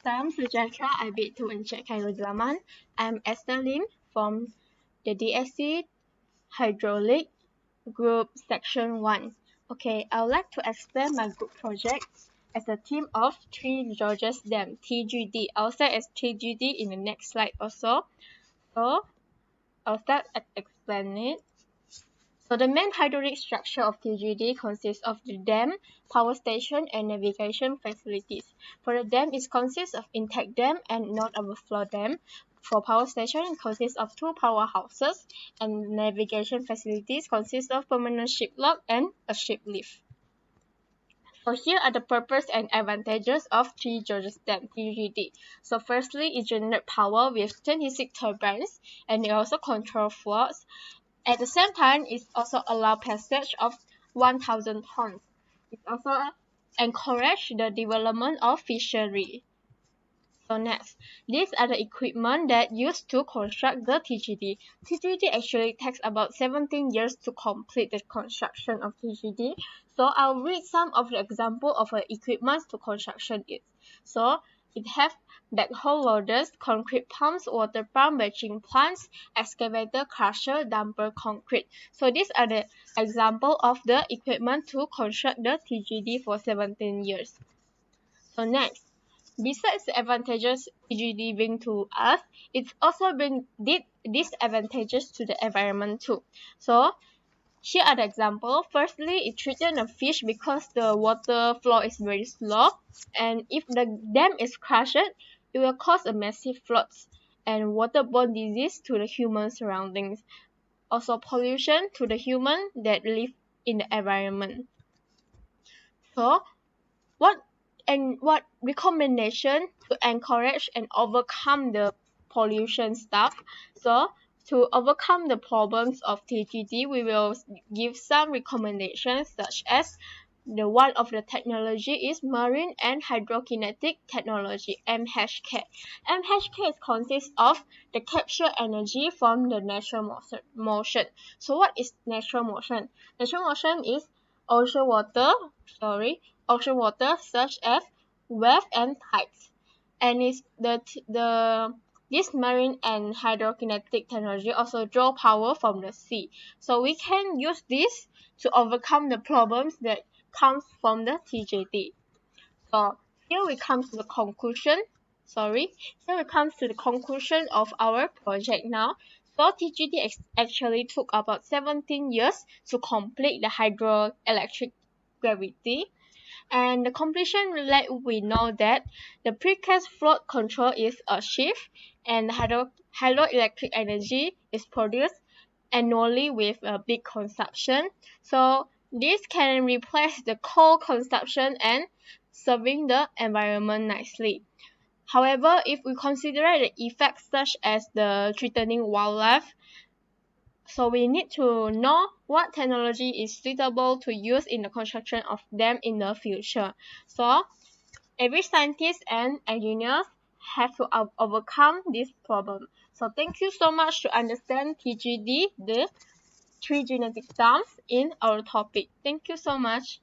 Salam sejahtera, I bid to Encik Khairuzaman. I'm Esther Lim from the DSC Hydraulic Group Section 1. Okay, I would like to explain my group project as a team of Three Georges Dam, TGD. I'll say as TGD in the next slide also. So, I'll start explaining it. So the main hydraulic structure of TGD consists of the dam, power station, and navigation facilities. For the dam, it consists of intake dam and non-overflow dam. For power station, it consists of two powerhouses, and navigation facilities consist of permanent ship lock and a ship lift. So here are the purpose and advantages of Three Georges Dam, TGD. So firstly, it generates power with 26 turbines, and it also controls floods. At the same time, it also allows passage of 1,000 tons. It also encourages the development of fishery. So next, these are the equipment that used to construct the TGD. TGD actually takes about 17 years to complete the construction of TGD. So I'll read some of the example of the equipment to construction it. So it have backhoe loaders, concrete pumps, water pump, batching plants, excavator, crusher, dumper, concrete. So these are the example of the equipment to construct the TGD for 17 years. So next, besides the advantages TGD bring to us, it's also bring disadvantages to the environment too. So here are the examples. Firstly, it threatens the fish because the water flow is very slow, and if the dam is crushed, it will cause a massive floods and waterborne disease to the human surroundings. Also pollution to the human that live in the environment. So what recommendation to encourage and overcome the pollution stuff? So to overcome the problems of TGD, we will give some recommendations such as one of the technology is marine and hydrokinetic technology, MHK. MHK consists of the capture energy from the natural motion. So what is natural motion? Natural motion is ocean water such as wave and tides. And this marine and hydrokinetic technology also draw power from the sea. So we can use this to overcome the problems that comes from the TGD. So here we come to the conclusion. Here we come to the conclusion of our project now. So TGD actually took about 17 years to complete the hydroelectric gravity. And the completion let we know that the precast float control is achieved and hydroelectric energy is produced annually with a big consumption. So this can replace the coal consumption and serving the environment nicely. However, if we consider the effects such as the threatening wildlife, so we need to know what technology is suitable to use in the construction of them in the future. So every scientist and engineer have to overcome this problem. So thank you so much to understand TGD, the three genetic dams in our topic. Thank you so much.